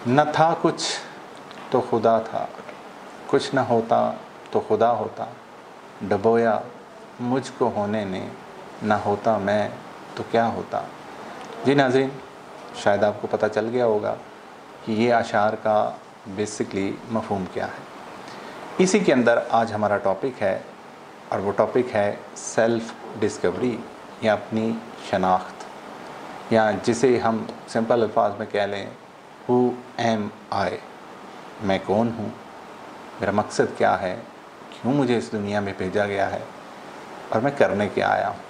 न था कुछ तो खुदा था, कुछ न होता तो खुदा होता, डबोया मुझको होने ने, न होता मैं तो क्या होता। जी नाज़रीन, शायद आपको पता चल गया होगा कि ये अशार का बेसिकली मफ़हूम क्या है। इसी के अंदर आज हमारा टॉपिक है, और वो टॉपिक है सेल्फ़ डिस्कवरी या अपनी शनाख्त, या जिसे हम सिंपल अल्फाज में कह लें हु एम आई, मैं कौन हूँ, मेरा मकसद क्या है, क्यों मुझे इस दुनिया में भेजा गया है और मैं करने क्या आया हूँ।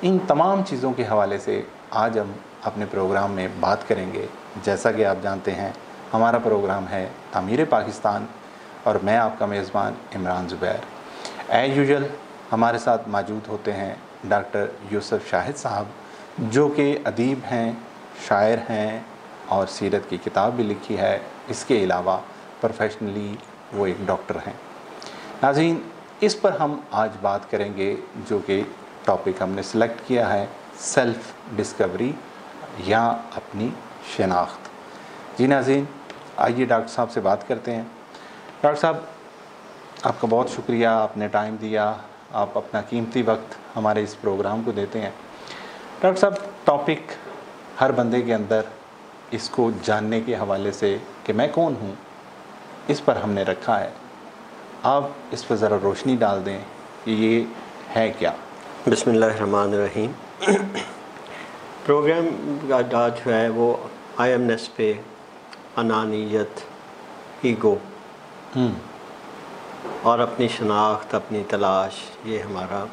इन तमाम चीज़ों के हवाले से आज हम अपने प्रोग्राम में बात करेंगे। जैसा कि आप जानते हैं, हमारा प्रोग्राम है तामीर पाकिस्तान और मैं आपका मेज़बान इमरान ज़ुबैर। एज़ यूजुअल हमारे साथ मौजूद होते हैं डॉक्टर यूसुफ शाहिद साहब, जो कि अदीब हैं, शायर हैं और सीरत की किताब भी लिखी है। इसके अलावा प्रोफेशनली वो एक डॉक्टर हैं। नाज़रीन, इस पर हम आज बात करेंगे, जो कि टॉपिक हमने सेलेक्ट किया है सेल्फ़ डिस्कवरी या अपनी शनाख्त। जी नाज़रीन, आइए डॉक्टर साहब से बात करते हैं। डॉक्टर साहब, आपका बहुत शुक्रिया, आपने टाइम दिया, आप अपना कीमती वक्त हमारे इस प्रोग्राम को देते हैं। डॉक्टर साहब, टॉपिक हर बंदे के अंदर इसको जानने के हवाले से कि मैं कौन हूँ, इस पर हमने रखा है। आप इस पर ज़रा रोशनी डाल दें कि ये है क्या। बिस्मिल्लाहिर्रहमानिर्रहीम। प्रोग्राम का जो है वो आईएमनेस पे, अनानियत, ईगो और अपनी शनाख्त, अपनी तलाश, ये हमारा।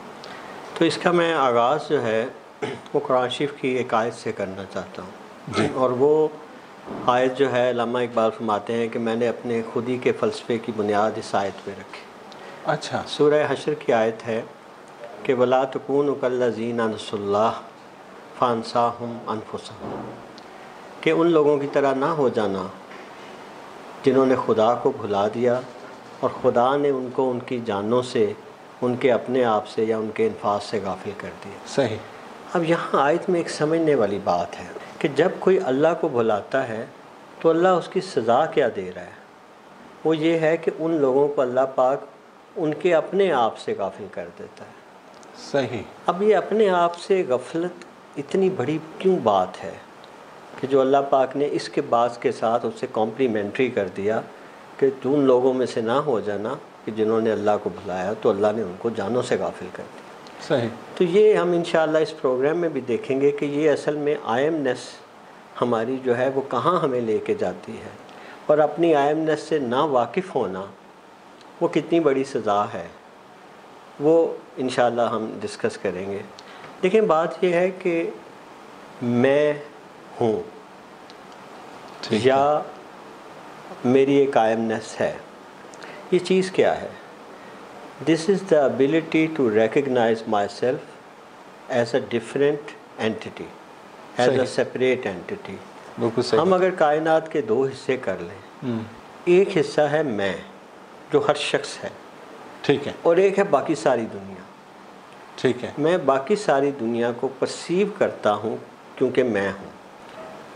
तो इसका मैं आगाज़ जो है वो कुरान शरीफ की एक आयत से करना चाहता हूँ। और वो आयत जो है, अल्लामा इकबाल फरमाते हैं कि मैंने अपने खुदी के फ़लसफ़े की बुनियाद इस आयत पे रखी। अच्छा। सूरह हशर की आयत है कि वला तकूनु कल्लज़ीना नसुल्लाह फ़अनसाहुम अनफुसहुम, कि उन लोगों की तरह ना हो जाना जिन्होंने खुदा को भुला दिया और खुदा ने उनको उनकी जानों से, उनके अपने आप से या उनके इन्फास से गाफिल कर दिया। सही। अब यहाँ आयत में एक समझने वाली बात है कि जब कोई अल्लाह को भुलाता है तो अल्लाह उसकी सज़ा क्या दे रहा है। वो ये है कि उन लोगों को अल्लाह पाक उनके अपने आप से गाफिल कर देता है। सही। अब ये अपने आप से गफलत इतनी बड़ी क्यों बात है कि जो अल्लाह पाक ने इसके बाद के साथ उससे कॉम्प्लीमेंट्री कर दिया कि तुम उन लोगों में से ना हो जाना कि जिन्होंने अल्लाह को भुलाया तो अल्लाह ने उनको जानों से गाफिल कर दिया। सही। तो ये हम इंशाअल्लाह इस प्रोग्राम में भी देखेंगे कि ये असल में आयमनेस हमारी जो है वो कहाँ हमें लेके जाती है, और अपनी आयमनेस से ना वाकिफ़ होना वो कितनी बड़ी सज़ा है, वो इंशाअल्लाह हम डिस्कस करेंगे। लेकिन बात ये है कि मैं हूँ या मेरी एक आयमनेस है, ये चीज़ क्या है? This is the ability to recognise myself as a different entity, as a separate entity. हम अगर कायनात के दो हिस्से कर लें, एक हिस्सा है मैं जो हर शख्स है, ठीक है, और एक है बाकी सारी दुनिया। ठीक है। मैं बाकी सारी दुनिया को परसीव करता हूँ क्योंकि मैं हूँ।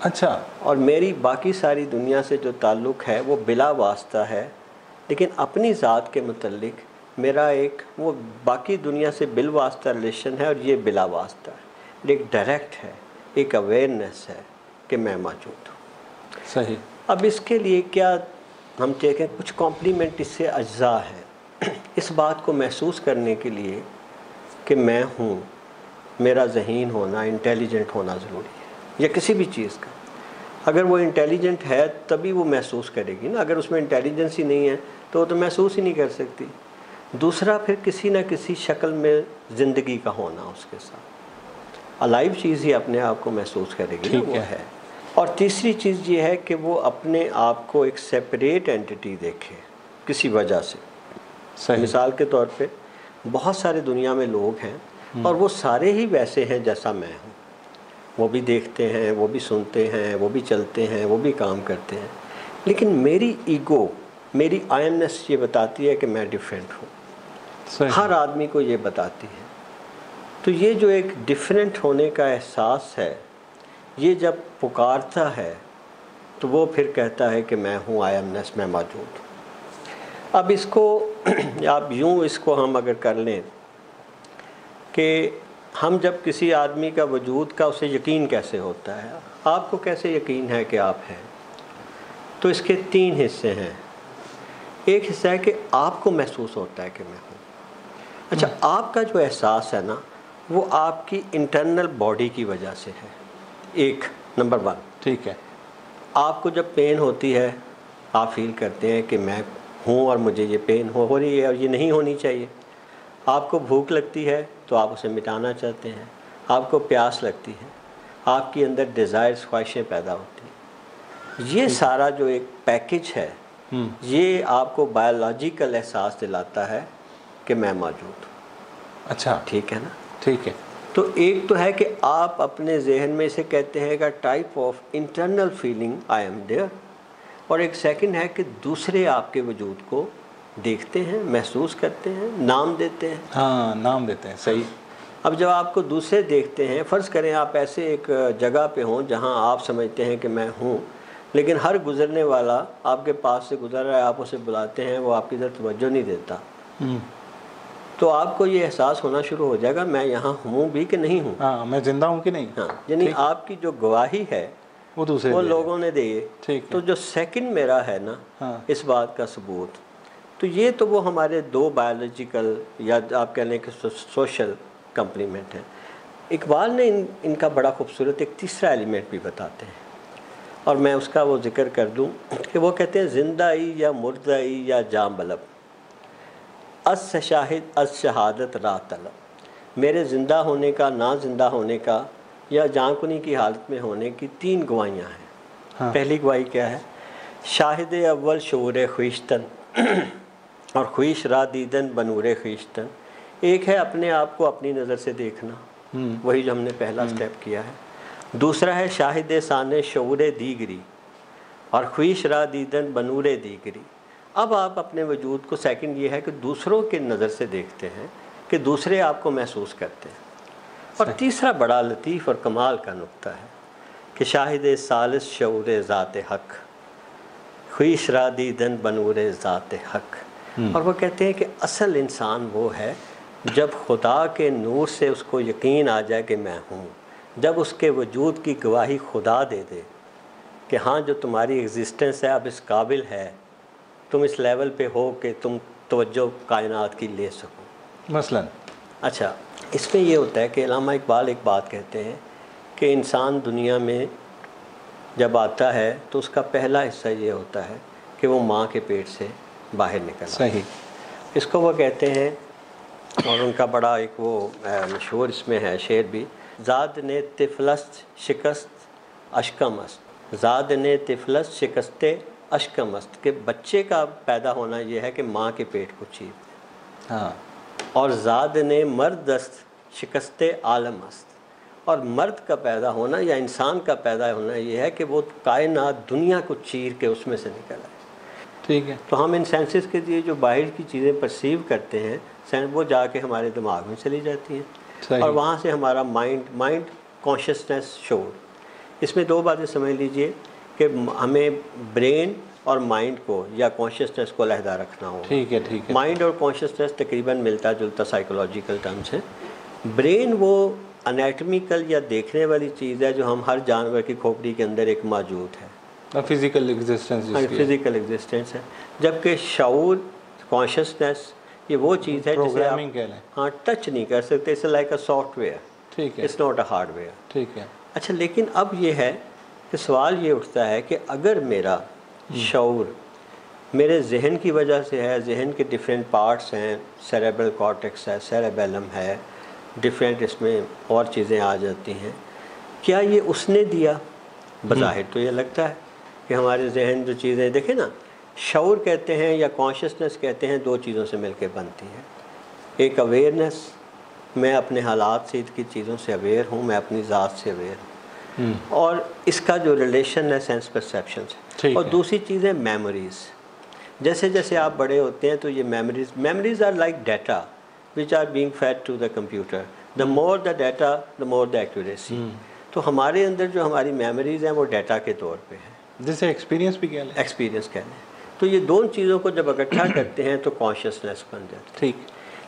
अच्छा। और मेरी बाकी सारी दुनिया से जो ताल्लुक़ है वो बिला वास्ता है, लेकिन अपनी ज़ात के मुतल्लिक मेरा एक वो बाकी दुनिया से बिल वास्ता रिलेशन है, और ये बिला वास्ता है, एक डायरेक्ट है, एक अवेयरनेस है कि मैं मौजूद हूँ। सही। अब इसके लिए क्या हम देखें, कुछ कॉम्प्लीमेंट इससे अज्जा है। इस बात को महसूस करने के लिए कि मैं हूँ, मेरा ज़हीन होना, इंटेलिजेंट होना ज़रूरी है, या किसी भी चीज़ का। अगर वो इंटेलिजेंट है तभी वो महसूस करेगी ना, अगर उसमें इंटेलिजेंस ही नहीं है तो वो तो महसूस ही नहीं कर सकती। दूसरा, फिर किसी न किसी शक्ल में ज़िंदगी का होना उसके साथ, अलाइव चीज़ ही अपने आप को महसूस करेगी ना, वो है। और तीसरी चीज़ ये है कि वो अपने आप को एक सेपरेट एंटिटी देखे किसी वजह से। मिसाल के तौर पे बहुत सारे दुनिया में लोग हैं और वो सारे ही वैसे हैं जैसा मैं हूँ, वो भी देखते हैं, वो भी सुनते हैं, वो भी चलते हैं, वो भी काम करते हैं, लेकिन मेरी ईगो, मेरी आयमनेस ये बताती है कि मैं डिफरेंट हूँ। हर आदमी को ये बताती है। तो ये जो एक डिफरेंट होने का एहसास है, ये जब पुकारता है तो वो फिर कहता है कि मैं हूँ, आई एमनेस, मैं मौजूद हूँ। अब इसको आप यूँ इसको हम अगर कर लें कि हम जब किसी आदमी का वजूद का उसे यकीन कैसे होता है, आपको कैसे यकीन है कि आप हैं, तो इसके 3 हिस्से हैं। एक हिस्सा है कि आपको महसूस होता है कि मैं हूँ। अच्छा, आपका जो एहसास है ना, वो आपकी इंटरनल बॉडी की वजह से है। एक नंबर 1, ठीक है। आपको जब पेन होती है आप फील करते हैं कि मैं हूँ और मुझे ये पेन हो रही है और ये नहीं होनी चाहिए। आपको भूख लगती है तो आप उसे मिटाना चाहते हैं। आपको प्यास लगती है, आपके अंदर डिज़ायर्स, ख्वाहिशें पैदा होती हैं। ये सारा जो एक पैकेज है, ये आपको बायोलॉजिकल एहसास दिलाता है कि मैं मौजूद हूँ। अच्छा, ठीक है ना? ठीक है। तो एक तो है कि आप अपने जहन में इसे कहते हैं का type of internal feeling, I am there. और एक सेकंड है कि दूसरे आपके वजूद को देखते हैं, महसूस करते हैं, नाम देते हैं। हाँ, नाम देते हैं, सही। अब जब आपको दूसरे देखते हैं, फ़र्ज़ करें आप ऐसे एक जगह पे हों जहां आप समझते हैं कि मैं हूं, लेकिन हर गुज़रने वाला आपके पास से गुज़र रहा है, आप उसे बुलाते हैं, वो आपकी तरफ तवज्जो नहीं देता, तो आपको ये एहसास होना शुरू हो जाएगा मैं यहाँ हूँ भी कि नहीं हूँ। हाँ, मैं जिंदा हूँ कि नहीं। हाँ, यानी आपकी जो गवाही है वो दूसरे वो लोगों ने दी। ठीक तो जो सेकंड मेरा है ना, हाँ, इस बात का सबूत, तो ये तो वो हमारे 2 बायोलॉजिकल या आप कह लें कि सोशल कम्प्लीमेंट है। इकबाल ने इनका बड़ा खूबसूरत एक तीसरा एलिमेंट भी बताते हैं, और मैं उसका वो जिक्र कर दूं कि वो कहते हैं ज़िंदाई या मुर्दाई या जाम बलब अस शाहिद अस शहादत रात तलब। मेरे ज़िंदा होने का, ना ज़िंदा होने का या जानकुनी की हालत में होने की 3 गवाहियाँ हैं। हाँ। पहली गवाही क्या है? शाहिद अव्वल शूर ख्वीश्तन और ख्वीश रा दीदन बनूर ख्वीश्तन। एक है अपने आप को अपनी नज़र से देखना, वही जो हमने पहला स्टेप किया है। दूसरा है शाहिद साने शऊर दीगरी और ख्वीश रा दीदन बनूर दीगरी। अब आप अपने वजूद को, सेकंड ये है कि दूसरों के नज़र से देखते हैं कि दूसरे आपको महसूस करते हैं। और तीसरा बड़ा लतीफ़ और कमाल का नुक्ता है कि शाहिद सालिस शऊर ज़ात हक़ ख्वीश रा दीदन बनूर ज़ात हक़। और वो कहते हैं कि असल इंसान वो है जब खुदा के नूर से उसको यकीन आ जाए कि मैं हूँ, जब उसके वजूद की गवाही खुदा दे दे कि हाँ जो तुम्हारी एग्जिस्टेंस है अब इस काबिल है, तुम इस लेवल पे हो कि तुम तवज्जो कायनात की ले सको मसलन। अच्छा, इसमें ये होता है कि अल्लामा इकबाल एक बात कहते हैं कि इंसान दुनिया में जब आता है तो उसका पहला हिस्सा ये होता है कि वो माँ के पेट से बाहर निकला। सही। इसको वो कहते हैं, और उनका बड़ा एक वो मशहूर इसमें है शेर भी, ज़ाद ने तिफलस्त शिकस्त अशकमस्त, ज़ाद ने तिफलस्त शिकस्ते अशकमस्त, के बच्चे का पैदा होना ये है कि माँ के पेट को चीर। हाँ। और ज़ाद ने मर्दस्त शिकस्ते आलमस्त, और मर्द का पैदा होना या इंसान का पैदा होना ये है कि वो कायनात दुनिया को चीर के उसमें से निकल आए। ठीक है। तो हम इन सेंसेस के लिए जो बाहर की चीज़ें परसीव करते हैं वो जाके हमारे दिमाग में चली जाती हैं, और वहाँ से हमारा माइंड कॉन्शियसनेस शोर। इसमें 2 बातें समझ लीजिए कि हमें ब्रेन और माइंड को या कॉन्शियसनेस को अलहदा रखना होगा। ठीक है, ठीक है। माइंड और कॉन्शियसनेस तकरीबन मिलता जुलता साइकोलॉजिकल टर्म्स है। ब्रेन वो एनाटॉमिकल या देखने वाली चीज़ है जो हम हर जानवर की खोपड़ी के अंदर एक मौजूद है, फिजिकल एग्जिस्टेंस, फिजिकल एग्जिस्टेंस है। जबकि शऊर, कॉन्शियसनेस, ये वो चीज़ है जिसे आप हाँ टच नहीं कर सकते। इट्स लाइक अ सॉफ्टवेयर, ठीक है, इट्स नॉट अ हार्डवेयर। ठीक है। अच्छा, लेकिन अब ये है कि सवाल ये उठता है कि अगर मेरा शऊर मेरे जहन की वजह से है, जहन के डिफरेंट पार्ट्स हैं, सेरेब्रल कॉर्टेक्स है, सेरेबेलम है, डिफरेंट इसमें और चीज़ें आ जाती हैं, क्या ये उसने दिया? बज़ाहिर तो ये लगता है कि हमारे जहन जो चीज़ें, देखें ना, शऊर कहते हैं या कॉन्शियसनेस कहते हैं, 2 चीज़ों से मिलकर बनती है। एक अवेयरनेस, मैं अपने हालात से, इसकी चीज़ों से अवेयर हूँ, मैं अपनी ज़ात से अवेयर हूँ, और इसका जो रिलेशन है सेंस परसेप्शन से। और दूसरी चीज़ है मेमोरीज़। जैसे जैसे आप बड़े होते हैं तो ये memories are like data which are being fed to the computer. The more the data the more the accuracy. तो हमारे अंदर जो हमारी मेमोरीज़ हैं वो डाटा के तौर पे है, जिसे एक्सपीरियंस भी कह लें। एक्सपीरियंस कह लें। तो ये दोनों चीज़ों को जब इकट्ठा करते हैं तो कॉन्शियसनेस बन जाती है। ठीक।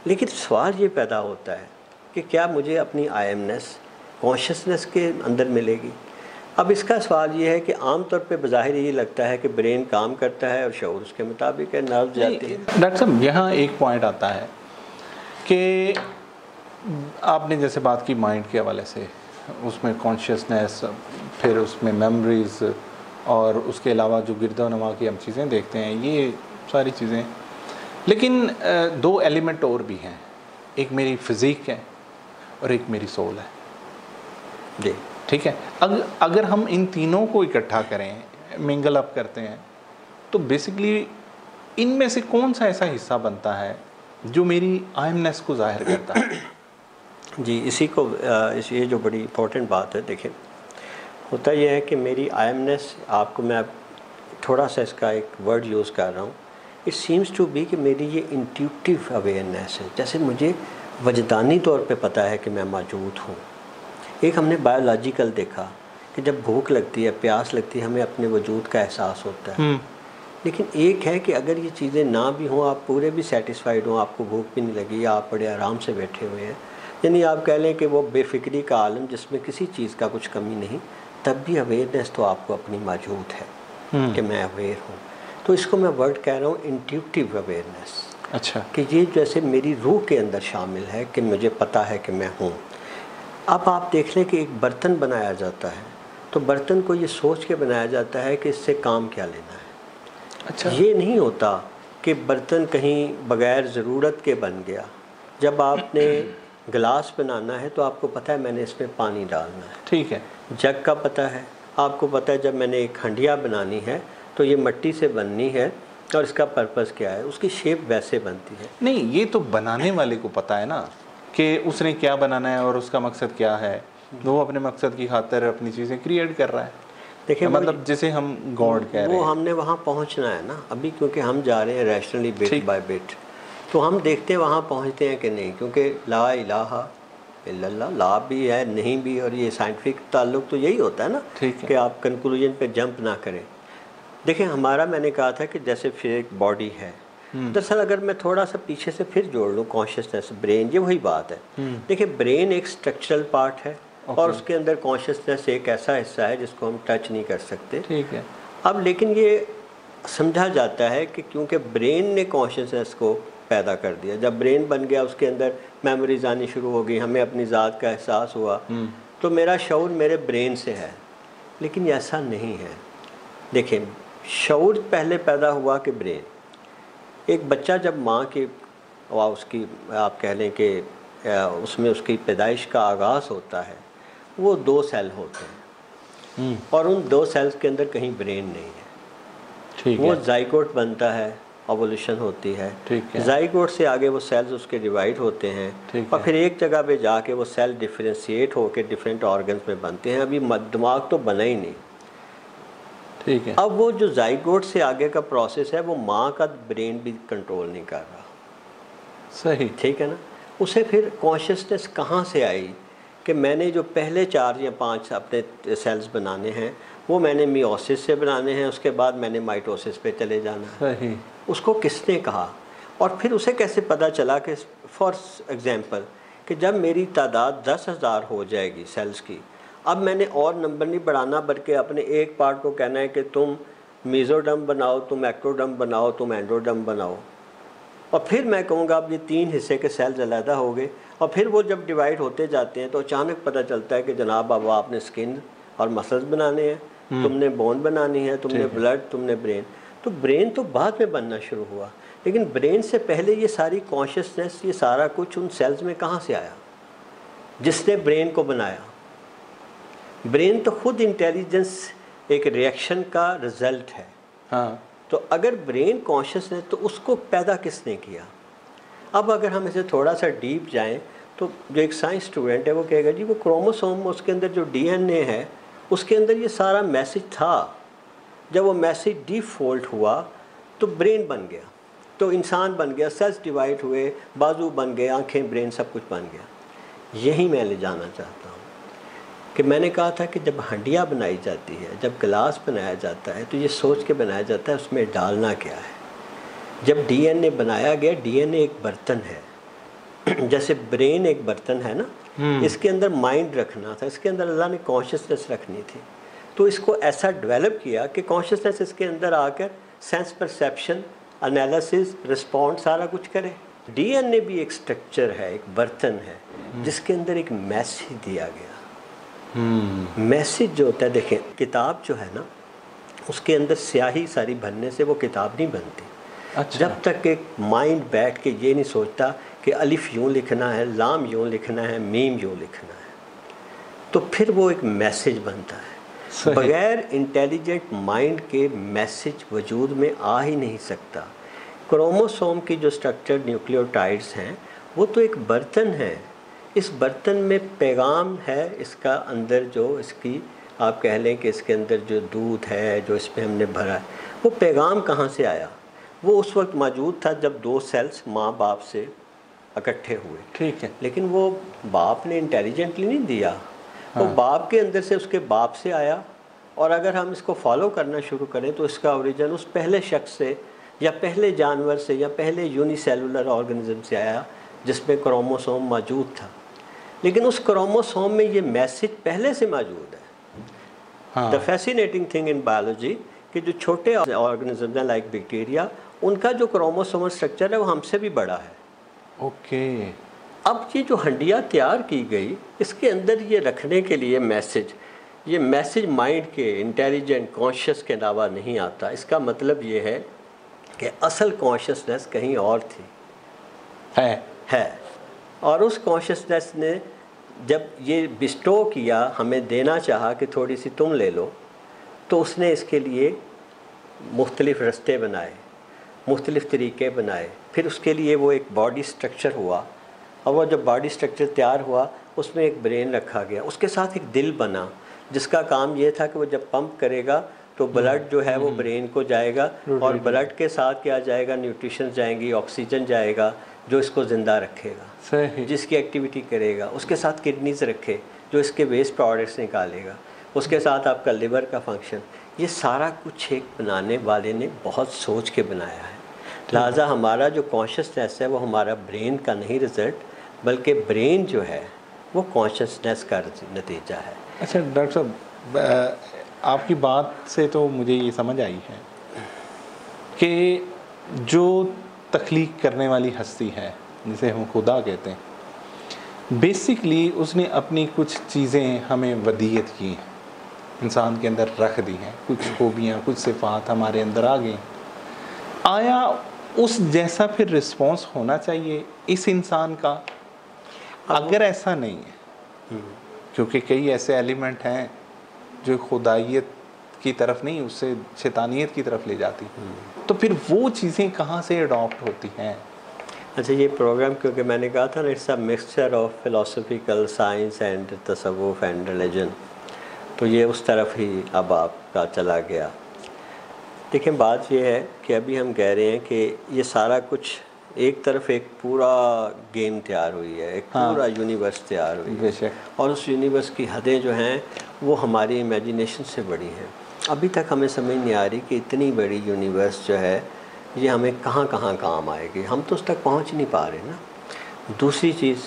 लेकिन सवाल ये पैदा होता है कि क्या मुझे अपनी आईएमनेस कॉन्शियसनेस के अंदर मिलेगी? अब इसका सवाल ये है कि आम तौर पे बज़ाहिर ये लगता है कि ब्रेन काम करता है और शऊर उसके मुताबिक है, नर्व जाती है। डॉक्टर साहब, यहाँ एक पॉइंट आता है कि आपने जैसे बात की माइंड के हवाले से, उसमें कॉन्शियसनेस, फिर उसमें मेमोरीज़, और उसके अलावा जो गिरदोनमा की हम चीज़ें देखते हैं, ये सारी चीज़ें। लेकिन दो एलिमेंट और भी हैं, एक मेरी फिज़िक है और एक मेरी सोल है जी। ठीक है। अगर हम इन तीनों को इकट्ठा करें, मिंगल अप करते हैं, तो बेसिकली इनमें से कौन सा ऐसा हिस्सा बनता है जो मेरी आयमनेस को जाहिर करता है? जी, ये जो बड़ी इंपॉर्टेंट बात है, देखिए होता यह है कि मेरी आयमनेस, आपको मैं थोड़ा सा इसका एक वर्ड यूज़ कर रहा हूँ, इट सीम्स टू बी कि मेरी ये इंट्यूटिव अवेयरनेस है। जैसे मुझे वजदानी तौर पे पता है कि मैं मौजूद हूँ। एक हमने बायोलॉजिकल देखा कि जब भूख लगती है, प्यास लगती है, हमें अपने वजूद का एहसास होता है। लेकिन एक है कि अगर ये चीज़ें ना भी हों, आप पूरे भी सेटिस्फाइड हों, आपको भूख भी नहीं लगी, आप बड़े आराम से बैठे हुए हैं, यानी आप कह लें कि वो बेफिक्री का आलम जिसमें किसी चीज़ का कुछ कमी नहीं, तब भी अवेयरनेस तो आपको अपनी मौजूद है कि मैं अवेयर हूँ। तो इसको मैं वर्ड कह रहा हूँ इंट्यूटिव अवेयरनेस। अच्छा। कि ये जैसे मेरी रूह के अंदर शामिल है कि मुझे पता है कि मैं हूँ। अब आप देख लें कि एक बर्तन बनाया जाता है तो बर्तन को ये सोच के बनाया जाता है कि इससे काम क्या लेना है। अच्छा। ये नहीं होता कि बर्तन कहीं बग़ैर ज़रूरत के बन गया। जब आपने गिलास बनाना है तो आपको पता है मैंने इसमें पानी डालना है, ठीक है। जग का पता है, आपको पता है जब मैंने एक हंडिया बनानी है तो ये मिट्टी से बननी है और इसका पर्पस क्या है, उसकी शेप वैसे बनती है। नहीं, ये तो बनाने वाले को पता है ना कि उसने क्या बनाना है और उसका मकसद क्या है। वो अपने मकसद की खातिर अपनी चीज़ें क्रिएट कर रहा है। देखिए मतलब जिसे हम गॉड कह रहे हैं, वो हमने वहाँ पहुँचना है ना अभी, क्योंकि हम जा रहे हैं रैशनली बिट बाय बिट। तो हम देखते हैं वहाँ पहुँचते हैं कि नहीं, क्योंकि ला इलाहा इल्लल्लाह, ला भी है नहीं भी, और ये साइंटिफिक ताल्लुक तो यही होता है ना कि आप कंक्लूजन पे जंप ना करें। देखिए हमारा, मैंने कहा था कि जैसे फिर एक बॉडी है, दरअसल अगर मैं थोड़ा सा पीछे से फिर जोड़ लूँ कॉन्शियसनेस, ब्रेन, ये वही बात है। देखिए ब्रेन एक स्ट्रक्चरल पार्ट है और उसके अंदर कॉन्शियसनेस एक ऐसा हिस्सा है जिसको हम टच नहीं कर सकते। ठीक है। अब लेकिन ये समझा जाता है कि क्योंकि ब्रेन ने कॉन्शियसनेस को पैदा कर दिया, जब ब्रेन बन गया उसके अंदर मेमोरीज आनी शुरू हो गई, हमें अपनी ज़ात का एहसास हुआ, तो मेरा शऊर मेरे ब्रेन से है। लेकिन ऐसा नहीं है। देखिए शऊर पहले पैदा हुआ कि ब्रेन। एक बच्चा जब माँ की उसकी आप कह लें कि उसमें उसकी पैदाइश का आगाज़ होता है, वो 2 सेल होते हैं और उन 2 सेल्स के अंदर कहीं ब्रेन नहीं है। ठीक है। वो जाइगोट बनता है, ओवोल्यूशन होती है। ठीक है। जाइगोट से आगे वो सेल्स उसके डिवाइड होते हैं और फिर एक जगह पे जाके वो सेल डिफरेंशिएट होकर डिफरेंट ऑर्गन्स में बनते हैं। अभी दिमाग तो बना ही नहीं। ठीक है। अब वो जो जाइगोट से आगे का प्रोसेस है वो माँ का ब्रेन भी कंट्रोल नहीं कर रहा। सही। ठीक है ना। उसे फिर कॉन्शियसनेस कहाँ से आई कि मैंने जो पहले 4 या 5 अपने सेल्स बनाने हैं वो मैंने मियोसिस से बनाने हैं, उसके बाद मैंने माइटोसिस पे चले जाना है। सही। उसको किसने कहा और फिर उसे कैसे पता चला कि फॉर एग्जांपल कि जब मेरी तादाद 10,000 हो जाएगी सेल्स की, अब मैंने और नंबर नहीं बढ़ाना बल्कि अपने एक पार्ट को कहना है कि तुम मीज़ोडर्म बनाओ, तुम एक्टोडर्म बनाओ, तुम एंडोडर्म बनाओ, और फिर मैं कहूँगा अब ये 3 हिस्से के सेल्स अलहदा हो गए। और फिर वो जब डिवाइड होते जाते हैं तो अचानक पता चलता है कि जनाब अब आपने स्किन और मसल्स बनाने हैं, तुमने बोन बनानी है, तुमने ब्लड, तुमने ब्रेन। तो ब्रेन तो बाद में बनना शुरू हुआ, लेकिन ब्रेन से पहले ये सारी कॉन्शियसनेस, ये सारा कुछ उन सेल्स में कहाँ से आया जिसने ब्रेन को बनाया? ब्रेन तो खुद इंटेलिजेंस, एक रिएक्शन का रिजल्ट है। हाँ। तो अगर ब्रेन कॉन्शियसनेस, तो उसको पैदा किसने किया? अब अगर हम इसे थोड़ा सा डीप जाएं तो जो एक साइंस स्टूडेंट है वो कहेगा जी वो क्रोमोसोम, उसके अंदर जो डीएनए है उसके अंदर ये सारा मैसेज था। जब वो मैसेज डिफॉल्ट हुआ तो ब्रेन बन गया, तो इंसान बन गया, सेल्स डिवाइड हुए, बाजू बन गए, आंखें, ब्रेन, सब कुछ बन गया। यही मैं ले जाना चाहता हूँ कि मैंने कहा था कि जब हंडिया बनाई जाती है, जब गिलास बनाया जाता है, तो ये सोच के बनाया जाता है उसमें डालना क्या है। जब डीएनए बनाया गया, डीएनए एक बर्तन है जैसे ब्रेन एक बर्तन है ना, इसके अंदर माइंड रखना था, इसके अंदर अल्लाह ने कॉन्शियसनेस रखनी थी। तो इसको ऐसा डेवलप किया कि कॉन्शियसनेस इसके अंदर आकर सेंस परसेप्शन, एनालिसिस, रिस्पॉन्ड सारा कुछ करे। डीएनए भी एक स्ट्रक्चर है, एक बर्तन है जिसके अंदर एक मैसेज दिया गया। मैसेज जो होता है, देखें किताब जो है ना, उसके अंदर स्याही सारी भरने से वो किताब नहीं बनती। अच्छा। जब तक एक माइंड बैठ के ये नहीं सोचता कि अलिफ यूँ लिखना है, लाम यूँ लिखना है, मीम यूँ लिखना है, तो फिर वो एक मैसेज बनता है। बगैर इंटेलिजेंट माइंड के मैसेज वजूद में आ ही नहीं सकता। क्रोमोसोम की जो स्ट्रक्चर न्यूक्लियोटाइड्स हैं, वो तो एक बर्तन है। इस बर्तन में पैगाम है, इसका अंदर जो इसकी आप कह लें कि इसके अंदर जो दूध है, जो इसमें हमने भरा है, वो पैगाम कहाँ से आया? वो उस वक्त मौजूद था जब दो सेल्स माँ बाप से इकट्ठे हुए। ठीक है। लेकिन वो बाप ने इंटेलिजेंटली नहीं दिया, वो बाप के अंदर से उसके बाप से आया। और अगर हम इसको फॉलो करना शुरू करें तो इसका ओरिजिन उस पहले शख्स से या पहले जानवर से या पहले यूनिसेलुलर ऑर्गेनिज्म से आया जिसमें क्रोमोसोम मौजूद था। लेकिन उस क्रोमोसोम में ये मैसेज पहले से मौजूद है। The fascinating thing in biology कि जो छोटे ऑर्गेनिज्म हैं लाइक बैक्टीरिया, उनका जो क्रोमोसोमल स्ट्रक्चर है वो हमसे भी बड़ा है। ओके। अब ये जो हंडिया तैयार की गई, इसके अंदर ये रखने के लिए ये मैसेज माइंड के इंटेलिजेंट कॉन्शियस के अलावा नहीं आता। इसका मतलब ये है कि असल कॉन्शियसनेस कहीं और थी, है। और उस कॉन्शियसनेस ने जब ये बिस्टो किया, हमें देना चाहा कि थोड़ी सी तुम ले लो, तो उसने इसके लिए मुख्तलिफ़ रास्ते बनाए, मुख्तलिफ़ तरीक़े बनाए। फिर उसके लिए वो एक बॉडी स्ट्रक्चर हुआ, और वो जब बॉडी स्ट्रक्चर तैयार हुआ उसमें एक ब्रेन रखा गया, उसके साथ एक दिल बना जिसका काम ये था कि वो जब पंप करेगा तो ब्लड जो है वो ब्रेन को जाएगा, और ब्लड के साथ क्या जाएगा, न्यूट्रिशन जाएंगी, ऑक्सीजन जाएगा जो इसको ज़िंदा रखेगा, सही, जिसकी एक्टिविटी करेगा। उसके साथ किडनीज रखे जो इसके वेस्ट प्रोडक्ट्स निकालेगा, उसके साथ आपका लिवर का फंक्शन। ये सारा कुछ एक बनाने वाले ने बहुत सोच के बनाया है। लिहाजा हमारा जो कॉन्शियसनेस है वो हमारा ब्रेन का नहीं रिज़ल्ट, बल्कि ब्रेन जो है वो कॉन्शियसनेस का नतीजा है। अच्छा डॉक्टर साहब, आपकी बात से तो मुझे ये समझ आई है कि जो तख्लीक करने वाली हस्ती है, जिसे हम खुदा कहते हैं, बेसिकली उसने अपनी कुछ चीज़ें हमें वदीयत की हैं, इंसान के अंदर रख दी हैं। कुछ खूबियाँ, कुछ सिफ़ात हमारे अंदर आ गई। आया उस जैसा फिर रिस्पॉन्स होना चाहिए इस इंसान का? अगर ऐसा नहीं है, क्योंकि कई ऐसे एलिमेंट हैं जो खुदाइयत की तरफ नहीं, उससे शैतानियत की तरफ ले जाती, तो फिर वो चीज़ें कहाँ से अडॉप्ट होती हैं? अच्छा, ये प्रोग्राम क्योंकि मैंने कहा था ना, it's a mixture of philosophical science and तसव्वुफ एंड रिलीजन, तो ये उस तरफ ही अब आपका चला गया। देखिए, बात ये है कि अभी हम कह रहे हैं कि ये सारा कुछ एक तरफ एक पूरा गेम तैयार हुई है, एक पूरा यूनिवर्स तैयार हुई है, और उस यूनिवर्स की हदें जो हैं वो हमारी इमेजिनेशन से बड़ी हैं। अभी तक हमें समझ नहीं आ रही कि इतनी बड़ी यूनिवर्स जो है ये हमें कहाँ कहाँ काम आएगी, हम तो उस तक पहुँच नहीं पा रहे ना। दूसरी चीज़,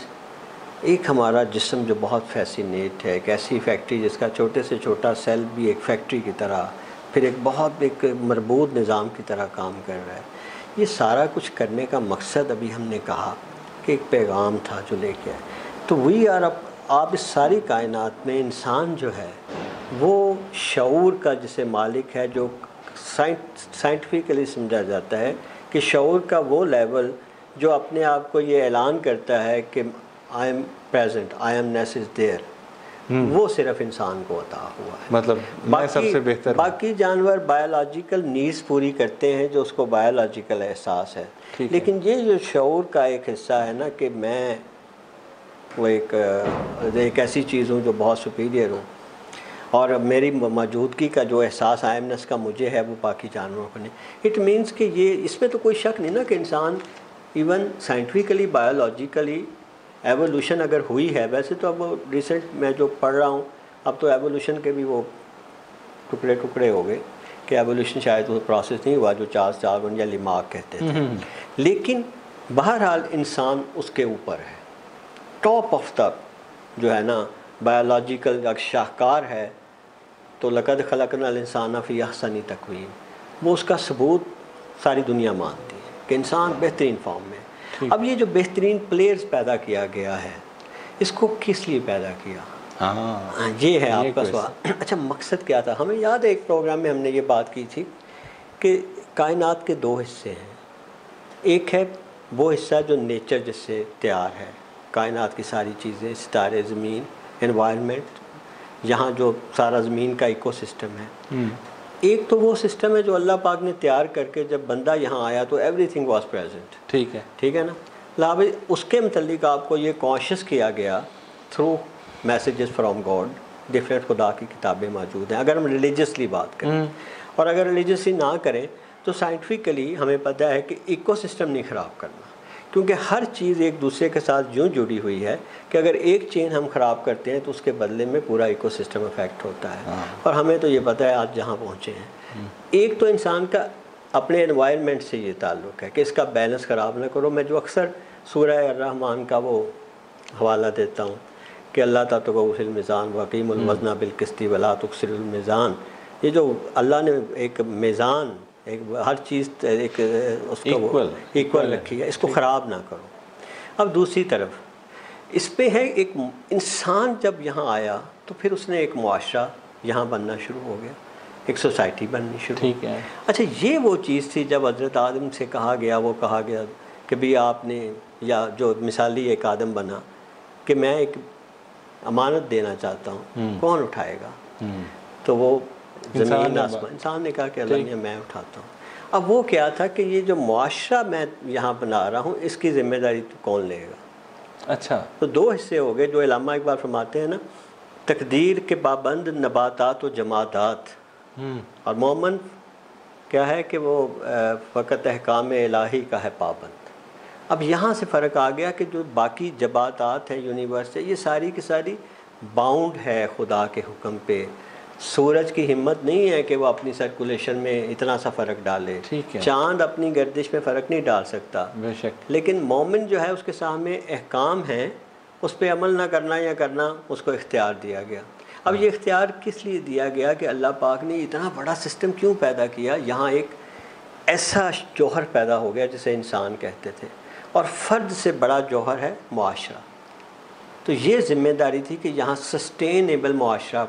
एक हमारा जिस्म जो बहुत फैसिनेट है, एक ऐसी फैक्ट्री जिसका छोटे से छोटा सेल भी एक फैक्ट्री की तरह, फिर एक बहुत एक मरबूत निज़ाम की तरह काम कर रहा है। ये सारा कुछ करने का मकसद अभी हमने कहा कि एक पैगाम था जो लेके आए। तो वी आर आप इस सारी कायनात में इंसान जो है वो शऊर का जिसे मालिक है, जो साइंटिफिकली समझा जाता है कि शऊर का वो लेवल जो अपने आप को ये ऐलान करता है कि I am present, I am ness is there, वो सिर्फ इंसान को अता हुआ है। मतलब मैं सबसे बेहतर, बाकी जानवर बायोलॉजिकल नीड्स पूरी करते हैं जो उसको बायोलॉजिकल एहसास है, लेकिन ये जो शऊर का एक हिस्सा है ना कि मैं वो एक ऐसी चीज़ हूँ जो बहुत सुपीरियर हूँ, और मेरी मौजूदगी का जो एहसास आयमनेस का मुझे है वो बाकी जानवरों को नहीं। इट मीन्स कि ये, इसमें तो कोई शक नहीं ना कि इंसान इवन साइंटिफिकली बायोलॉजिकली एवोल्यूशन अगर हुई है, वैसे तो अब रिसेंट मैं जो पढ़ रहा हूँ अब तो एवोल्यूशन के भी वो टुकड़े टुकड़े हो गए कि एवोल्यूशन शायद वो प्रोसेस नहीं हुआ जो चार्ल्स डार्विन या लिमार्क कहते थे। लेकिन बहरहाल इंसान उसके ऊपर है, टॉप ऑफ द जो है ना बायोलॉजिकल अगर शाहकार है तो लक़द ख़लक़नल इंसान फ़ी अहसनी तक़वीम, वो उसका सबूत सारी दुनिया मानती है कि इंसान बेहतरीन फॉर्म में। अब ये जो बेहतरीन प्लेयर्स पैदा किया गया है, इसको किस लिए पैदा किया? हाँ, ये है आपका सवाल। अच्छा, मकसद क्या था? हमें याद है एक प्रोग्राम में हमने ये बात की थी कि कायनात के दो हिस्से हैं। एक है वो हिस्सा जो नेचर जिससे तैयार है, कायनात की सारी चीज़ें, सितारे, ज़मीन, एनवायरनमेंट, यहाँ जो सारा ज़मीन का इकोसिस्टम है। एक तो वो सिस्टम है जो अल्लाह पाक ने तैयार करके जब बंदा यहाँ आया तो एवरीथिंग वाज प्रेजेंट। ठीक है ना। लाभ उसके मतलब आपको ये कॉन्शियस किया गया through messages from God, different खुदा की किताबें मौजूद हैं अगर हम रिलीजियसली बात करें। और अगर रिलीजियसली ना करें तो साइंटिफिकली हमें पता है कि इकोसिस्टम नहीं ख़राब करना, क्योंकि हर चीज़ एक दूसरे के साथ यूँ जुड़ी हुई है कि अगर एक चेन हम ख़राब करते हैं तो उसके बदले में पूरा इकोसिस्टम अफेक्ट होता है। और हमें तो ये पता है आज जहाँ पहुँचे हैं। एक तो इंसान का अपने एनवायरनमेंट से ये ताल्लुक़ है कि इसका बैलेंस ख़राब ना करो। मैं जो अक्सर सूरह अर्रहमान का वो हवाला देता हूँ कि अल्लाह तग़ौफ़िल मीज़ान वक़ीमुल वज़्न बिल क़िस्ति वला तुक़सिरुल मीज़ान, ये जो अल्लाह ने एक मीज़ान, एक हर चीज़ एक उसको इक्वल रखी है, इसको ख़राब ना करो। अब दूसरी तरफ इस पे है एक इंसान जब यहाँ आया तो फिर उसने एक मुआशरा यहाँ बनना शुरू हो गया, एक सोसाइटी बननी शुरू। ठीक है। अच्छा, ये वो चीज़ थी जब हज़रत आदम से कहा गया कि भी आपने, या जो मिसाली एक आदम बना कि मैं एक अमानत देना चाहता हूँ, कौन उठाएगा? तो वो ज़मीन आसमान, इंसान ने कहा कि अल्लाह मैं उठाता हूँ। अब वो क्या था कि ये जो मुआशरा मैं यहाँ बना रहा हूँ इसकी ज़िम्मेदारी तो कौन लेगा? अच्छा, तो दो हिस्से हो गए जो इलामा इकबाल फरमाते हैं ना, तकदीर के पाबंद नबातात व जमादात, और मोमन क्या है कि वो फ़कत अहकाम इलाही का है पाबंद। अब यहाँ से फ़र्क आ गया कि जो बाकी जबातात हैं यूनिवर्स है, ये सारी की सारी बाउंड है खुदा के हुक्म पे। सूरज की हिम्मत नहीं है कि वो अपनी सर्कुलेशन में इतना सा फ़र्क डाले। चाँद अपनी गर्दिश में फ़र्क नहीं डाल सकता बेशक, लेकिन मोमिन जो है उसके सामने अहकाम हैं, उस पर अमल ना करना या करना उसको इख्तियार दिया गया। अब ये इख्तियार किस लिए दिया गया कि अल्लाह पाक ने इतना बड़ा सिस्टम क्यों पैदा किया? यहाँ एक ऐसा जौहर पैदा हो गया जिसे इंसान कहते थे, और फ़र्द से बड़ा जौहर है मुआशरा। तो ये ज़िम्मेदारी थी कि यहाँ सस्टेनेबल मुआशरा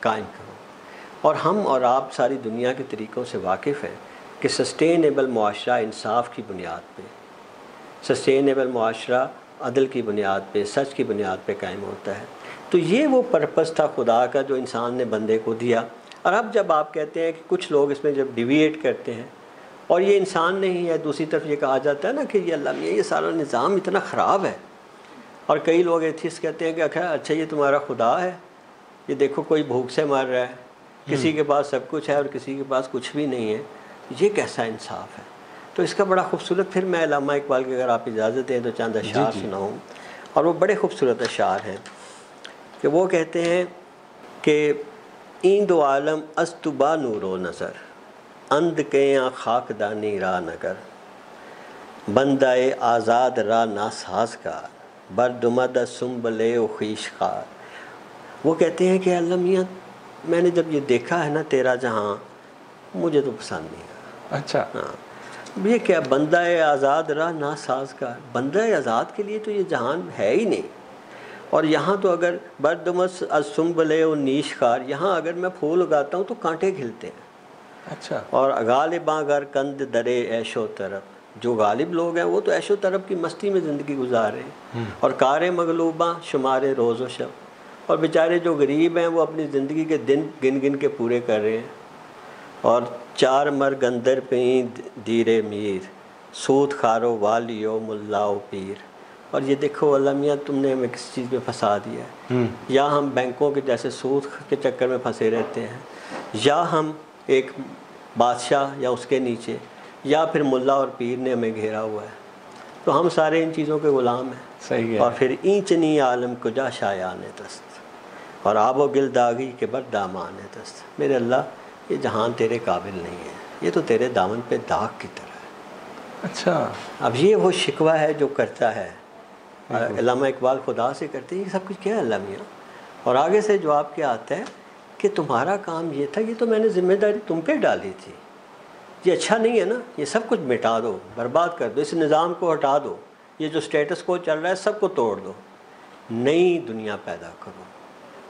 कायम करो। और हम और आप सारी दुनिया के तरीक़ों से वाकिफ़ हैं कि सस्टेनेबल मुआशरा इंसाफ की बुनियाद पे, सस्टेनेबल मुआशरा अदल की बुनियाद पे, सच की बुनियाद पे कायम होता है। तो ये वो पर्पस था खुदा का जो इंसान ने बंदे को दिया। और अब जब आप कहते हैं कि कुछ लोग इसमें जब डिविएट करते हैं और ये इंसान नहीं है, दूसरी तरफ ये कहा जाता है ना कि ये अल्लाह में ये सारा निज़ाम इतना ख़राब है, और कई लोग एथिस्ट कहते हैं कि अच्छा ये तुम्हारा खुदा है, ये देखो कोई भूख से मर रहा है, किसी के पास सब कुछ है और किसी के पास कुछ भी नहीं है, ये कैसा इंसाफ है? तो इसका बड़ा खूबसूरत, फिर मैं अल्लामा इकबाल की अगर आप इजाज़त दें तो चंद अशार सुनाऊँ, और वो बड़े खूबसूरत अशार हैं कि वो कहते हैं कि ईंदो आलम अस्तुबा नूरो नज़र अंध के या खाकदानी रा नगर बंदाए आज़ाद रा नासाजगार बरदुमद सुम्बले ख़ीशकार। वो कहते हैं कि अल्लाह मियाँ, मैंने जब ये देखा है ना तेरा जहाँ, मुझे तो पसंद नहीं आया। अच्छा, हाँ, ये क्या बंदाए आज़ाद रा नासाजगार, बंदाए आज़ाद के लिए तो ये जहान है ही नहीं। और यहाँ तो अगर बरदुमस असुम्बले और नीशकार, यहाँ अगर मैं फूल उगाता हूँ तो कांटे खिलते हैं। अच्छा, और गालिबां अगर कंद दरे ऐशो तरफ, जो गालिब लोग हैं वो तो ऐशो तरफ की मस्ती में ज़िंदगी गुजार रहे हैं, और कारे मगलूबा शुमारे रोज़ व शब, और बेचारे जो गरीब हैं वो अपनी ज़िंदगी के दिन गिन गिन के पूरे कर रहे हैं। और चार मर गंदर पे दीरे मीर सूद खारो वालियो मुल्लाओ पीर। और ये देखो अल्लाह मियाँ तुमने हमें किस चीज़ में फंसा दिया है, या हम बैंकों के जैसे सूद के चक्कर में फंसे रहते हैं, या हम एक बादशाह या उसके नीचे, या फिर मुल्ला और पीर ने हमें घेरा हुआ है। तो हम सारे इन चीज़ों के ग़ुलाम हैं। सही है। और फिर ईंचनी आलम कुजा शायान दस्त, और आब व गिल दागी के बर दामान है दस्त। मेरे अल्लाह, ये जहान तेरे काबिल नहीं है, ये तो तेरे दामन पे दाग की तरह है। अच्छा, अब ये वो शिकवा है जो करता है अल्लामा इकबाल खुदा से करते हैं, ये सब कुछ क्या है अल्लाह मियाँ। और आगे से जवाब क्या आता है कि तुम्हारा काम ये था, ये तो मैंने जिम्मेदारी तुम पे डाली थी, ये अच्छा नहीं है ना, ये सब कुछ मिटा दो, बर्बाद कर दो, इस निज़ाम को हटा दो, ये जो स्टेटस को चल रहा है सबको तोड़ दो, नई दुनिया पैदा करो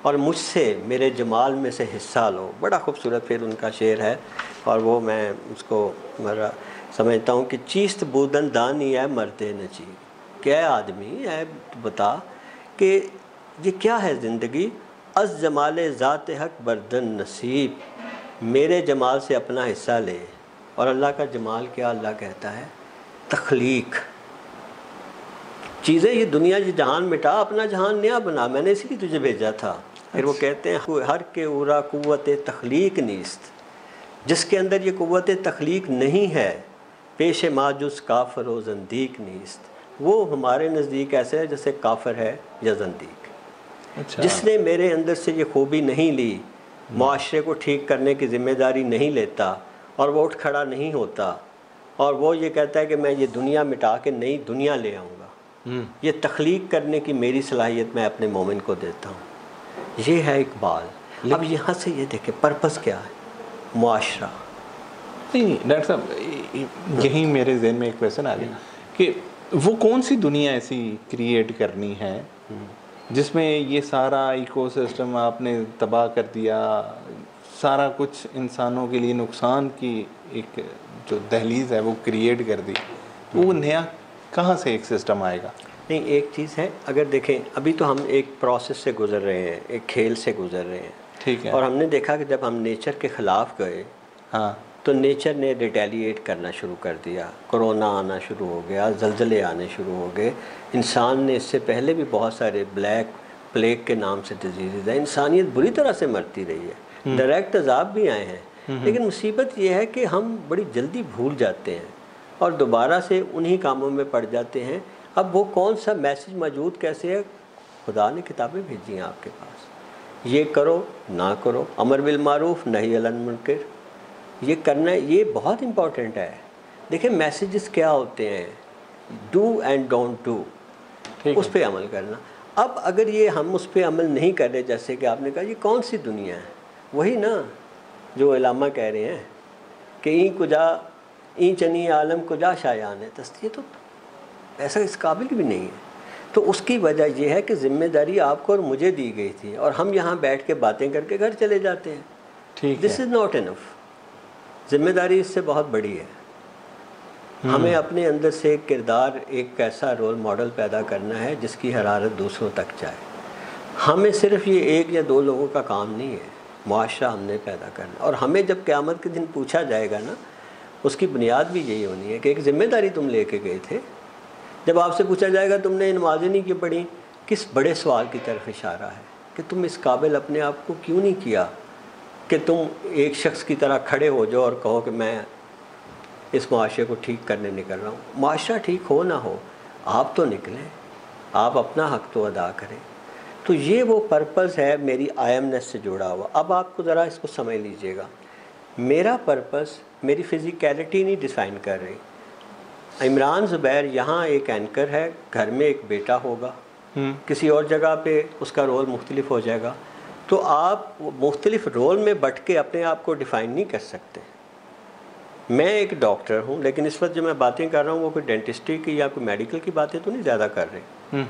और मुझसे मेरे जमाल में से हिस्सा लो। बड़ा खूबसूरत फिर उनका शेर है और वो मैं उसको मेरा समझता हूँ कि चीस्त बूदन दानी है मरते नची, क्या आदमी है बता कि ये क्या है ज़िंदगी, अस जमाल ज़ात हक बर्दन नसीब, मेरे जमाल से अपना हिस्सा ले। और अल्लाह का जमाल क्या, अल्लाह कहता है तख्लीक, चीज़ें ये दुनिया ये जहान मिटा, अपना जहान नया बना, मैंने इसीलिए तुझे भेजा था। फिर वो कहते हैं हर के उरा कुव्वत तख्लीक नीस्त, जिसके अंदर ये कुव्वत तख्लीक नहीं है, पेश माजुस काफर व जंदीक नीस्त, वो हमारे नज़दीक ऐसे है जैसे काफर है या जंदीक। अच्छा। जिसने मेरे अंदर से ये खूबी नहीं ली, मुआशरे को ठीक करने की ज़िम्मेदारी नहीं लेता और वो उठ खड़ा नहीं होता और वो ये कहता है कि मैं ये दुनिया मिटा के नई दुनिया ले आऊँगा, ये तख्लीक करने की मेरी सलाहियत मैं अपने मोमिन को देता हूँ। ये है इकबाल। अब यहाँ से ये देखें पर्पस क्या है, मुआशरा। नहीं डॉक्टर साहब, यही मेरे जहन में एक क्वेश्चन आ गया कि वो कौन सी दुनिया ऐसी क्रिएट करनी है जिसमें ये सारा इकोसिस्टम आपने तबाह कर दिया, सारा कुछ इंसानों के लिए नुकसान की एक जो दहलीज है वो क्रिएट कर दी, वो नया कहाँ से एक सिस्टम आएगा? नहीं, एक चीज़ है, अगर देखें अभी तो हम एक प्रोसेस से गुज़र रहे हैं, एक खेल से गुज़र रहे हैं, ठीक है। और हमने देखा कि जब हम नेचर के ख़िलाफ़ गए, हाँ, तो नेचर ने रिटेलिएट करना शुरू कर दिया, कोरोना आना शुरू हो गया, ज़लज़ले आने शुरू हो गए। इंसान ने इससे पहले भी बहुत सारे ब्लैक प्लेग के नाम से डिजीज़ है, इंसानियत बुरी तरह से मरती रही है, डायरेक्ट अजाब भी आए हैं, लेकिन मुसीबत ये है कि हम बड़ी जल्दी भूल जाते हैं और दोबारा से उन्हीं कामों में पड़ जाते हैं। अब वो कौन सा मैसेज मौजूद कैसे है, खुदा ने किताबें भेजी हैं आपके पास, ये करो ना करो, अमर बिल मारूफ नही अनिल मुनकर, ये करना है, ये बहुत इम्पोर्टेंट है। देखिए मैसेजेस क्या होते हैं, डू एंड डोंट डू, उस पर अमल करना। अब अगर ये हम उस पर अमल नहीं कर रहे, जैसे कि आपने कहा ये कौन सी दुनिया है, वही ना जो अल्लामा कह रहे हैं कि ई कुजा ई चनी आलम कुजा शायान है तस्ती, तो ऐसा इस काबिल भी नहीं है। तो उसकी वजह यह है कि ज़िम्मेदारी आपको और मुझे दी गई थी और हम यहाँ बैठ के बातें करके घर चले जाते हैं। ठीक, दिस इज़ नॉट इनफ। ज़िम्मेदारी इससे बहुत बड़ी है। हमें अपने अंदर से एक किरदार, एक ऐसा रोल मॉडल पैदा करना है जिसकी हरारत दूसरों तक जाए। हमें सिर्फ ये एक या दो लोगों का काम नहीं है, मुआशरा हमने पैदा करना। और हमें जब क़यामत के दिन पूछा जाएगा ना, उसकी बुनियाद भी यही होनी है कि एक ज़िम्मेदारी तुम लेके गए थे। जब आपसे पूछा जाएगा तुमने नमाज़ें नहीं क्यों पढ़ी, किस बड़े सवाल की तरफ इशारा है कि तुम इस काबिल अपने आप को क्यों नहीं किया कि तुम एक शख्स की तरह खड़े हो जाओ और कहो कि मैं इस मुआशरे को ठीक करने निकल रहा हूँ। मुआशरा ठीक हो ना हो, आप तो निकलें, आप अपना हक़ तो अदा करें। तो ये वो पर्पज़ है मेरी आयमनेस से जुड़ा हुआ। अब आपको ज़रा इसको समझ लीजिएगा, मेरा पर्पज़ मेरी फ़िज़िकैलिटी नहीं डिफ़ाइन कर रही। इमरान ज़ुबैर यहाँ एक एंकर है, घर में एक बेटा होगा, किसी और जगह पे उसका रोल मुख्तलिफ हो जाएगा। तो आप मुख्तलिफ रोल में बट के अपने आप को डिफ़ाइन नहीं कर सकते। मैं एक डॉक्टर हूँ, लेकिन इस वक्त जो मैं बातें कर रहा हूँ वो कोई डेंटिस्ट्री की या कोई मेडिकल की बातें तो नहीं ज़्यादा कर रहे।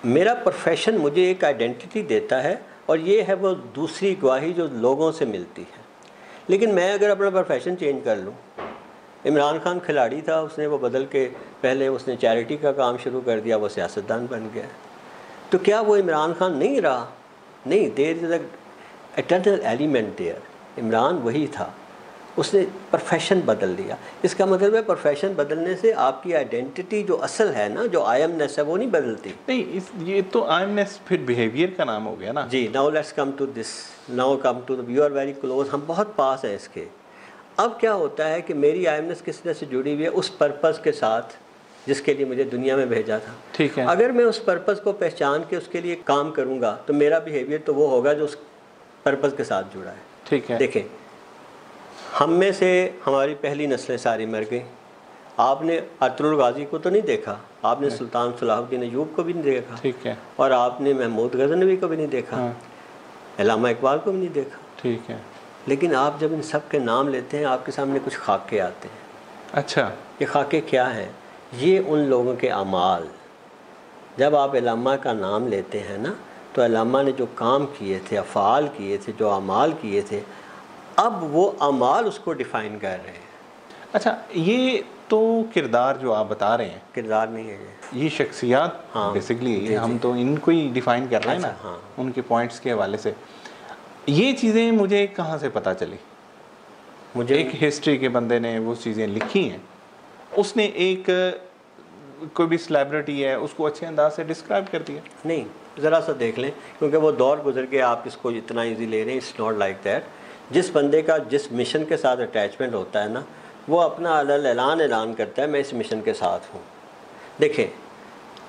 मेरा प्रोफेशन मुझे एक आइडेंटिटी देता है और ये है वो दूसरी गवाही जो लोगों से मिलती है। लेकिन मैं अगर अपना प्रोफेशन चेंज कर लूँ, इमरान खान खिलाड़ी था, उसने वो बदल के पहले उसने चैरिटी का काम शुरू कर दिया, वो सियासतदान बन गया, तो क्या वो इमरान खान नहीं रहा? नहीं, there is a eternal element there. Imran वही था, उसने प्रोफेशन बदल लिया। इसका मतलब है प्रोफेशन बदलने से आपकी आइडेंटिटी जो असल है ना, जो आयमनेस है, वो नहीं बदलती। नहीं, ये तो आयमनेस फिर बिहेवियर का नाम हो गया ना। जी, now let's come to this, now come to the, you are very close, हम बहुत पास हैं इसके। अब क्या होता है कि मेरी आयमनेस किस तरह से जुड़ी हुई है उस पर्पज़ के साथ जिसके लिए मुझे दुनिया में भेजा था। ठीक है। अगर मैं उस पर्पस को पहचान के उसके लिए काम करूँगा तो मेरा बिहेवियर तो वो होगा जो उस पर्पस के साथ जुड़ा है। ठीक है। देखें, हम में से हमारी पहली नस्लें सारी मर गई। आपने अतरुल गाजी को तो नहीं देखा, आपने सुल्तान सलाहुद्दीन अय्यूब को भी नहीं देखा, ठीक है, और आपने महमूद गज़नवी को भी नहीं देखा, हाँ, अल्लामा इकबाल को भी नहीं देखा। ठीक है। लेकिन आप जब इन सब के नाम लेते हैं आपके सामने कुछ खाके आते हैं। अच्छा, ये खाके क्या हैं? ये उन लोगों के अमाल। जब आप अल्लामा का नाम लेते हैं ना, तो अल्लामा ने जो काम किए थे, अफ़ाल किए थे, जो अमाल किए थे, अब वो अमाल उसको डिफ़ाइन कर रहे हैं। अच्छा, ये तो किरदार जो आप बता रहे हैं, किरदार नहीं है ये शख्सियात हाँ, बेसिकली हम तो इनको ही डिफ़ाइन कर रहे हैं ना, हाँ। उनके पॉइंट्स के हवाले से। ये चीज़ें मुझे कहाँ से पता चली? मुझे एक हिस्ट्री के बंदे ने वो चीज़ें लिखी हैं, उसने एक कोई भी सेलिब्रिटी है उसको अच्छे अंदाज से डिस्क्राइब कर दिया। नहीं, ज़रा सा देख लें, क्योंकि वो दौर गुजर के आप इसको इतना इजी ले रहे हैं। It's not like that. जिस बंदे का जिस मिशन के साथ अटैचमेंट होता है ना, वो अपना ऐलान करता है मैं इस मिशन के साथ हूँ। देखें,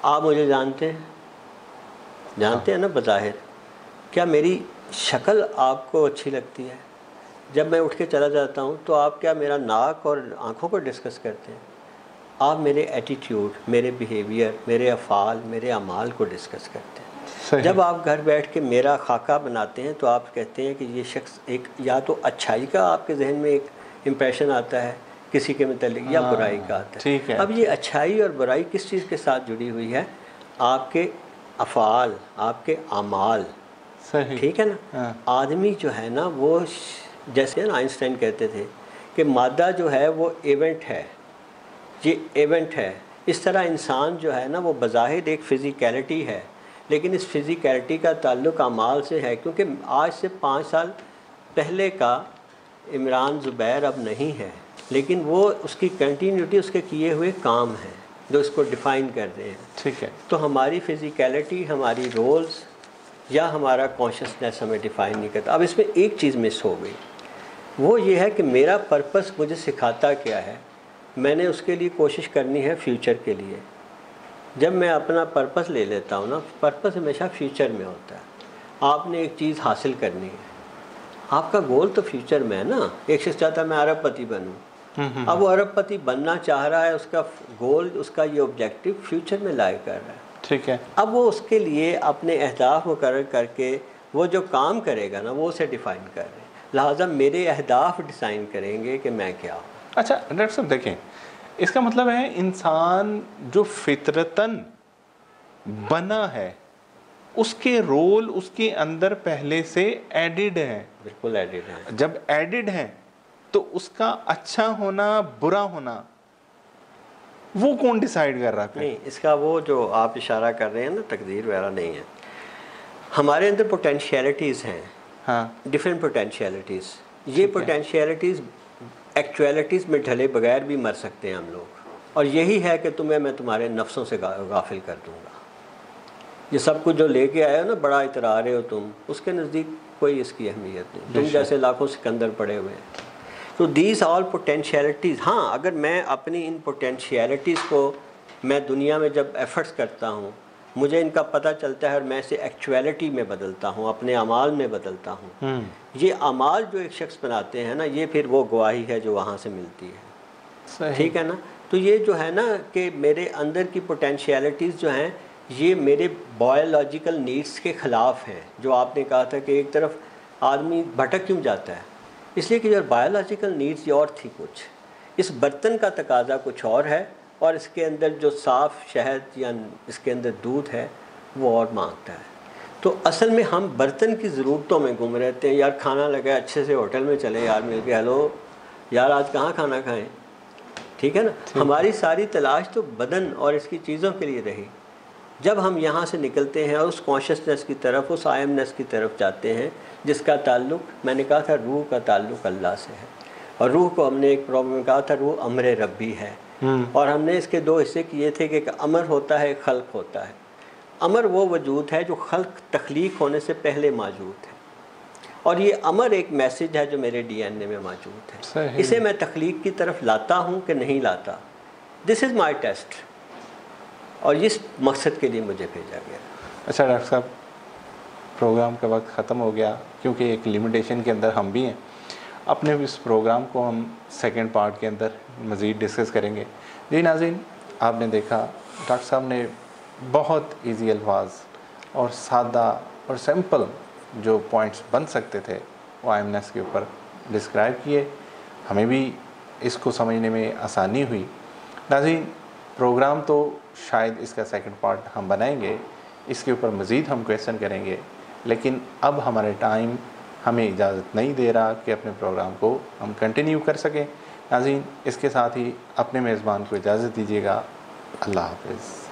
आप मुझे जानते हैं ना बज़ाहिर, क्या मेरी शक्ल आपको अच्छी लगती है? जब मैं उठ के चला जाता हूँ तो आप क्या मेरा नाक और आँखों को डिस्कस करते हैं? आप मेरे एटीट्यूड, मेरे बिहेवियर, मेरे अफ़ाल, मेरे अमाल को डिस्कस करते हैं। जब आप घर बैठ के मेरा खाका बनाते हैं तो आप कहते हैं कि ये शख्स एक, या तो अच्छाई का आपके जहन में एक इम्प्रेशन आता है किसी के मतलब, या बुराई का आता है। ठीक है। अब ये अच्छाई और बुराई किस चीज़ के साथ जुड़ी हुई है? आपके अफ़ाल, आपके अमाल। सही, ठीक है ना। हाँ। आदमी जो है ना, वो जैसे ना आइंस्टाइन कहते थे कि मादा जो है वो इवेंट है, ये इवेंट है। इस तरह इंसान जो है ना, वो बज़ाहिर एक फ़िज़िकलिटी है, लेकिन इस फ़िज़िकलिटी का ताल्लुक़ अमाल से है। क्योंकि आज से 5 साल पहले का इमरान ज़ुबैर अब नहीं है, लेकिन वो उसकी कंटिन्यूटी उसके किए हुए काम हैं जो इसको डिफ़ाइन कर रहे हैं। ठीक है। तो हमारी फ़िज़िकलिटी, हमारी रोल्स या हमारा कॉन्शियसनेस हमें डिफ़ाइन नहीं करता। अब इसमें एक चीज़ मिस हो गई, वो ये है कि मेरा पर्पस मुझे सिखाता क्या है। मैंने उसके लिए कोशिश करनी है फ्यूचर के लिए। जब मैं अपना पर्पस ले लेता हूँ ना, पर्पस हमेशा फ्यूचर में होता है। आपने एक चीज़ हासिल करनी है, आपका गोल तो फ्यूचर में है ना। एक शख्स चाहता है मैं अरबपति बनूँ, अब वो अरबपति बनना चाह रहा है, उसका गोल, उसका ये ऑब्जेक्टिव फ्यूचर में लाई कर रहा है। ठीक है। अब वो उसके लिए अपने अहदाफ मुकर्रर करके वो जो काम करेगा ना, वो उसे डिफ़ाइन कर रहे हैं। लिहाजा मेरे अहदाफ डिज़ाइन करेंगे कि मैं क्या हूँ। अच्छा डॉक्टर साहब, देखें, इसका मतलब है इंसान जो फितरतन बना है उसके रोल उसके अंदर पहले से एडिड है। बिल्कुल एडिड है। जब एडिड है तो उसका अच्छा होना, बुरा होना, वो कौन डिसाइड कर रहा है? नहीं, इसका वो जो आप इशारा कर रहे हैं ना, तकदीर वगैरह नहीं है। हमारे अंदर पोटेंशियलिटीज़ हैं, हाँ, डिफरेंट पोटेंशियलिटीज़। ये पोटेंशियलिटीज़ एक्चुअलिटीज़ में ढले बगैर भी मर सकते हैं हम लोग, और यही है कि मैं तुम्हारे नफ्सों से गाफिल कर दूँगा। ये सब कुछ जो लेके आए हो ना, बड़ा इतरा रहे हो तुम, उसके नज़दीक कोई इसकी अहमियत नहीं। तुम जैसे लाखों सिकंदर पड़े हुए हैं। तो दीज ऑल पोटेंशियलिटीज़, हाँ, अगर मैं अपनी इन पोटेंशियलिटीज़ को मैं दुनिया में जब एफ़र्ट्स करता हूँ, मुझे इनका पता चलता है और मैं इसे एक्चुअलिटी में बदलता हूँ, अपने अमाल में बदलता हूँ। ये अमाल जो एक शख्स बनाते हैं ना, ये फिर वो गवाही है जो वहाँ से मिलती है। ठीक है ना। तो ये जो है ना कि मेरे अंदर की पोटेंशियलिटीज़ जो हैं, ये मेरे बायोलॉजिकल नीड्स के ख़िलाफ़ हैं। जो आपने कहा था कि एक तरफ आदमी भटक क्यों जाता है, इसलिए कि जो बायोलॉजिकल नीड्स ये और थी कुछ, इस बर्तन का तकाजा कुछ और है, और इसके अंदर जो साफ़ शहद या इसके अंदर दूध है वो और मांगता है। तो असल में हम बर्तन की ज़रूरतों में गुम रहते हैं। यार खाना लगा, अच्छे से होटल में चले यार, मिल के हेलो यार आज कहाँ खाना खाएं, ठीक है ना। हमारी सारी तलाश तो बदन और इसकी चीज़ों के लिए रही। जब हम यहाँ से निकलते हैं और उस कॉन्शियसनेस की तरफ, उस आयमनेस की तरफ जाते हैं जिसका ताल्लुक़, मैंने कहा था रूह का ताल्लुक़ अल्लाह से है, और रूह को हमने एक प्रॉब्लम में कहा था रूह अमर रब्बी है। और हमने इसके 2 हिस्से किए थे कि एक अमर होता है, एक खल्क होता है। अमर वो वजूद है जो खल्क तख्लीक होने से पहले मौजूद है, और ये अमर एक मैसेज है जो मेरे DNA में मौजूद है। इसे मैं तख्लीक की तरफ लाता हूँ कि नहीं लाता, दिस इज़ माई टेस्ट। और इस मकसद के लिए मुझे भेजा गया। अच्छा डॉक्टर साहब, प्रोग्राम का वक्त ख़त्म हो गया, क्योंकि एक लिमिटेशन के अंदर हम भी हैं। अपने इस प्रोग्राम को हम सेकंड पार्ट के अंदर मज़ीद डिस्कस करेंगे। जी नाज़रीन, आपने देखा डॉक्टर साहब ने बहुत इजी अल्फाज और सादा और सिंपल जो पॉइंट्स बन सकते थे वो आइमनेस के ऊपर डिस्क्राइब किए। हमें भी इसको समझने में आसानी हुई। नाज़रीन, प्रोग्राम तो शायद इसका सेकंड पार्ट हम बनाएंगे, इसके ऊपर मज़ीद हम क्वेश्चन करेंगे, लेकिन अब हमारे टाइम हमें इजाज़त नहीं दे रहा कि अपने प्रोग्राम को हम कंटिन्यू कर सकें। नाज़रीन, इसके साथ ही अपने मेज़बान को इजाज़त दीजिएगा। अल्लाह हाफ़िज़।